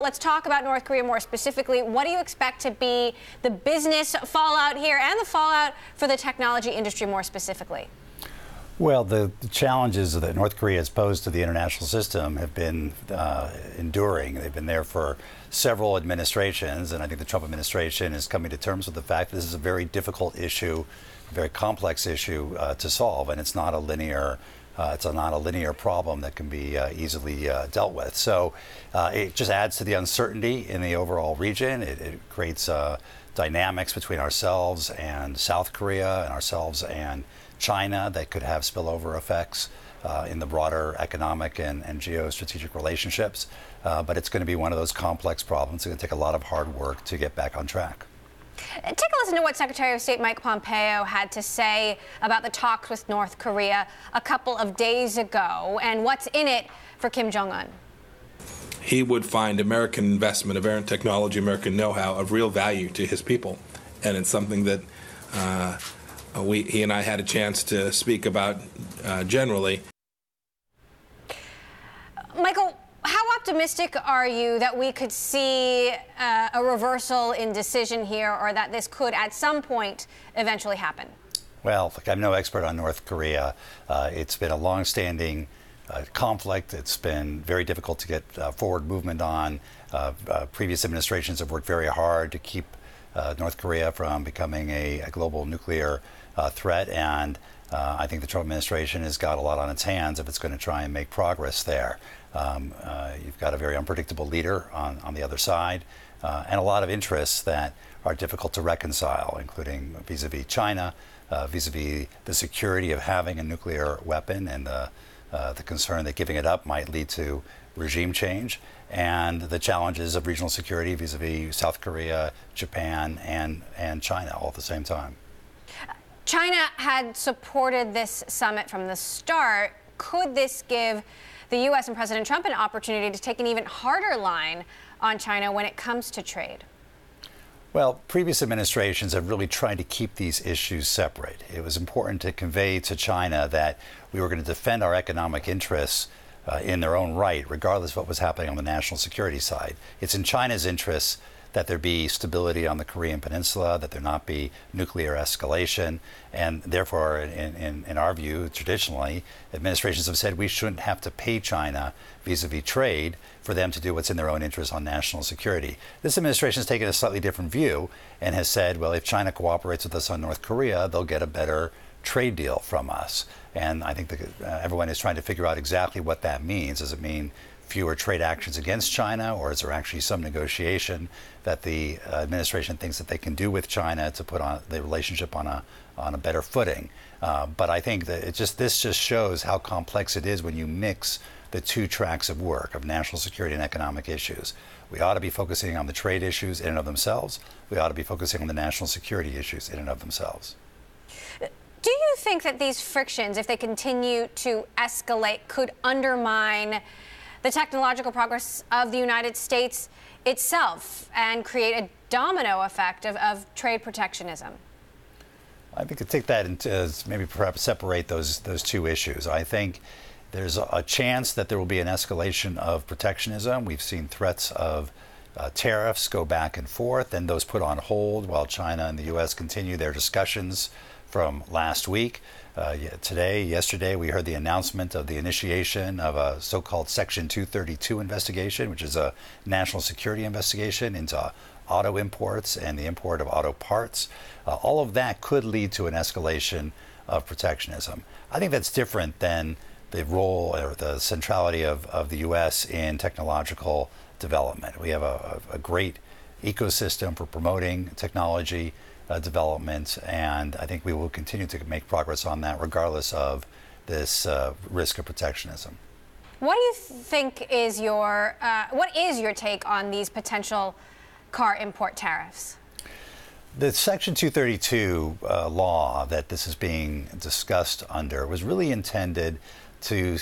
Let's talk about North Korea more specifically. What do you expect to be the business fallout here and the fallout for the technology industry more specifically? Well, the challenges that North Korea has posed to the international system have been enduring. They've been there for several administrations, and I think the Trump administration is coming to terms with the fact that this is a very difficult issue, a very complex issue to solve, and it's not a linear problem that can be easily dealt with. So it just adds to the uncertainty in the overall region. It creates dynamics between ourselves and South Korea and ourselves and China that could have spillover effects in the broader economic and geostrategic relationships. But it's going to be one of those complex problems. It's going to take a lot of hard work to get back on track. Take a listen to what Secretary of State Mike Pompeo had to say about the talks with North Korea a couple of days ago and what's in it for Kim Jong Un. He would find American investment, American technology, American know-how of real value to his people. And it's something that he and I had a chance to speak about generally. Michael, how optimistic are you that we could see a reversal in decision here, or that this could at some point eventually happen? Well, look, I'm no expert on North Korea. It's been a long-standing conflict. It's been very difficult to get forward movement on. Previous administrations have worked very hard to keep North Korea from becoming a global nuclear threat, and I think the Trump administration has got a lot on its hands if it's going to try and make progress there. You've got a very unpredictable leader on the other side, and a lot of interests that are difficult to reconcile, including vis-a-vis China, vis-a-vis the security of having a nuclear weapon, and the concern that giving it up might lead to regime change, and the challenges of regional security vis-a-vis South Korea, Japan, and China all at the same time. China had supported this summit from the start. Could this give the U.S. and President Trump an opportunity to take an even harder line on China when it comes to trade? Well, previous administrations have really tried to keep these issues separate. It was important to convey to China that we were going to defend our economic interests in their own right, regardless of what was happening on the national security side. It's in China's interests that there be stability on the Korean Peninsula, that there not be nuclear escalation, and therefore, in our view, traditionally, administrations have said we shouldn't have to pay China vis-a-vis trade for them to do what's in their own interest on national security. This administration has taken a slightly different view and has said, well, if China cooperates with us on North Korea, they'll get a better trade deal from us. And I think everyone is trying to figure out exactly what that means. Does it mean fewer trade actions against China, or is there actually some negotiation that the administration thinks that they can do with China to put on the relationship on a better footing? But I think that this just shows how complex it is when you mix the two tracks of work of national security and economic issues. We ought to be focusing on the trade issues in and of themselves. We ought to be focusing on the national security issues in and of themselves. Do you think that these frictions, if they continue to escalate, could undermine the technological progress of the United States itself and create a domino effect of trade protectionism? I think to take that into maybe perhaps separate those two issues. I think there's a chance that there will be an escalation of protectionism. We've seen threats of tariffs go back and forth, and those put on hold while China and the U.S. continue their discussions from last week. Yesterday, we heard the announcement of the initiation of a so-called Section 232 investigation, which is a national security investigation into auto imports and the import of auto parts. All of that could lead to an escalation of protectionism. I think that's different than the role or the centrality of the U.S. in technological development. We have a great ecosystem for promoting technology development, and I think we will continue to make progress on that regardless of this risk of protectionism. What do you think is your take on these potential car import tariffs? The Section 232 law that this is being discussed under was really intended to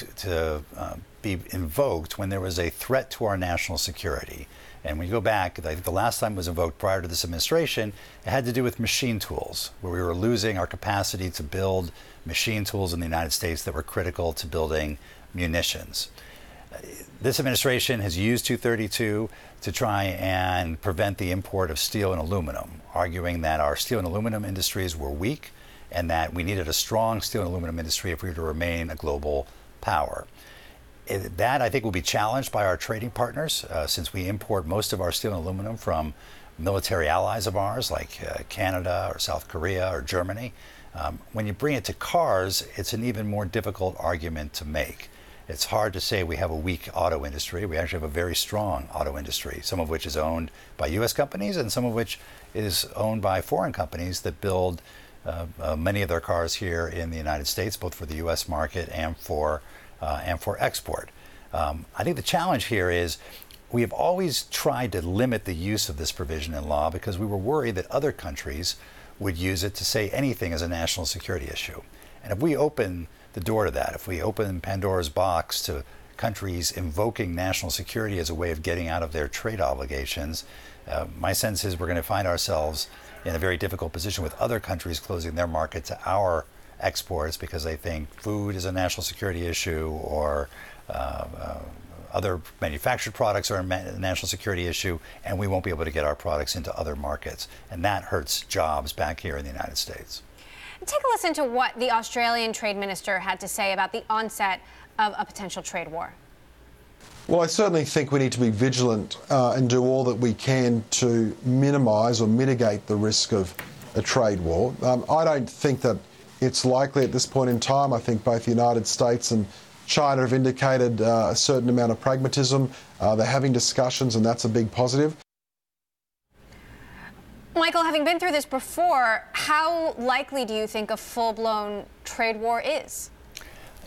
be invoked when there was a threat to our national security. And when you go back, I think the last time it was invoked prior to this administration, it had to do with machine tools, where we were losing our capacity to build machine tools in the United States that were critical to building munitions. This administration has used 232 to try and prevent the import of steel and aluminum, arguing that our steel and aluminum industries were weak and that we needed a strong steel and aluminum industry if we were to remain a global power. That, I think, will be challenged by our trading partners, since we import most of our steel and aluminum from military allies of ours, like Canada or South Korea or Germany. When you bring it to cars, it's an even more difficult argument to make. It's hard to say we have a weak auto industry. We actually have a very strong auto industry, some of which is owned by U.S. companies and some of which is owned by foreign companies that build many of their cars here in the United States, both for the U.S. market and for export. I think the challenge here is we have always tried to limit the use of this provision in law because we were worried that other countries would use it to say anything as a national security issue. And if we open the door to that, if we open Pandora's box to countries invoking national security as a way of getting out of their trade obligations, my sense is we're going to find ourselves in a very difficult position with other countries closing their market to our exports because they think food is a national security issue or other manufactured products are a national security issue, and we won't be able to get our products into other markets. And that hurts jobs back here in the United States. Take a listen to what the Australian trade minister had to say about the onset of a potential trade war. Well, I certainly think we need to be vigilant and do all that we can to minimise or mitigate the risk of a trade war. I don't think that it's likely at this point in time. I think both the United States and China have indicated a certain amount of pragmatism. They're having discussions, and that's a big positive. Michael, having been through this before, how likely do you think a full-blown trade war is?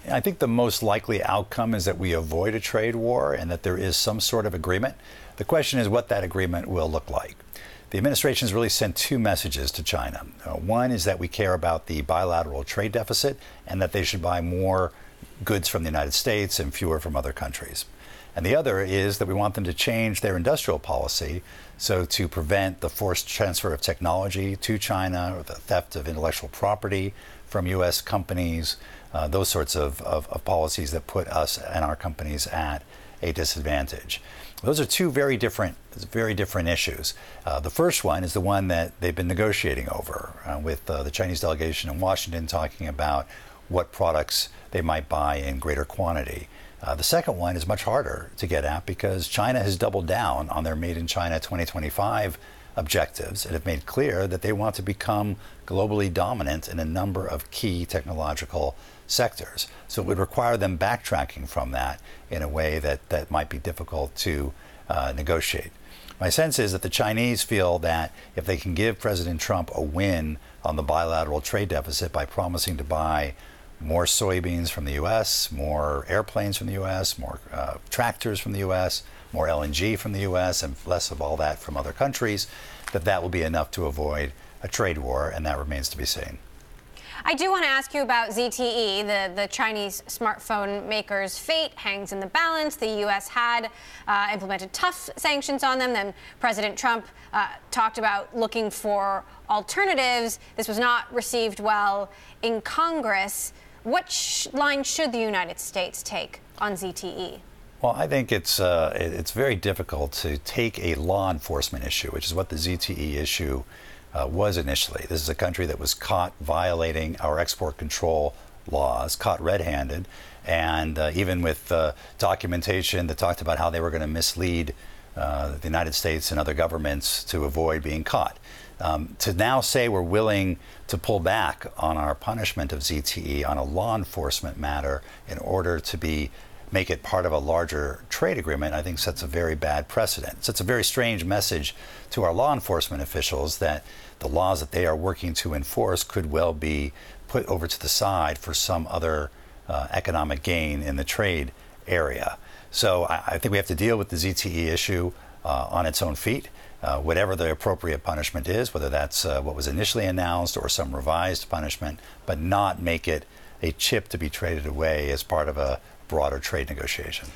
I think the most likely outcome is that we avoid a trade war and that there is some sort of agreement. The question is what that agreement will look like. The administration has really sent two messages to China. One is that we care about the bilateral trade deficit and that they should buy more goods from the United States and fewer from other countries. And the other is that we want them to change their industrial policy so to prevent the forced transfer of technology to China or the theft of intellectual property from U.S. companies, those sorts of policies that put us and our companies at a disadvantage. Those are two very different issues. The first one is the one that they've been negotiating over with the Chinese delegation in Washington talking about what products they might buy in greater quantity. The second one is much harder to get at because China has doubled down on their Made in China 2025 objectives and have made clear that they want to become globally dominant in a number of key technological sectors. So it would require them backtracking from that in a way that might be difficult to negotiate. My sense is that the Chinese feel that if they can give President Trump a win on the bilateral trade deficit by promising to buy more soybeans from the U.S., more airplanes from the U.S., more tractors from the U.S., more LNG from the U.S., and less of all that from other countries, that will be enough to avoid a trade war, and that remains to be seen. I do want to ask you about ZTE. The Chinese smartphone maker's fate hangs in the balance. The U.S. had implemented tough sanctions on them. Then President Trump talked about looking for alternatives. This was not received well in Congress. What line should the United States take on ZTE? Well, I think it's very difficult to take a law enforcement issue, which is what the ZTE issue was initially. This is a country that was caught violating our export control laws, caught red-handed, and even with documentation that talked about how they were going to mislead the United States and other governments to avoid being caught. To now say we're willing to pull back on our punishment of ZTE on a law enforcement matter in order to make it part of a larger trade agreement, I think sets a very bad precedent. So it's a very strange message to our law enforcement officials that the laws that they are working to enforce could well be put over to the side for some other economic gain in the trade area. So I think we have to deal with the ZTE issue on its own feet. Whatever the appropriate punishment is, whether that's what was initially announced or some revised punishment, but not make it a chip to be traded away as part of a broader trade negotiation.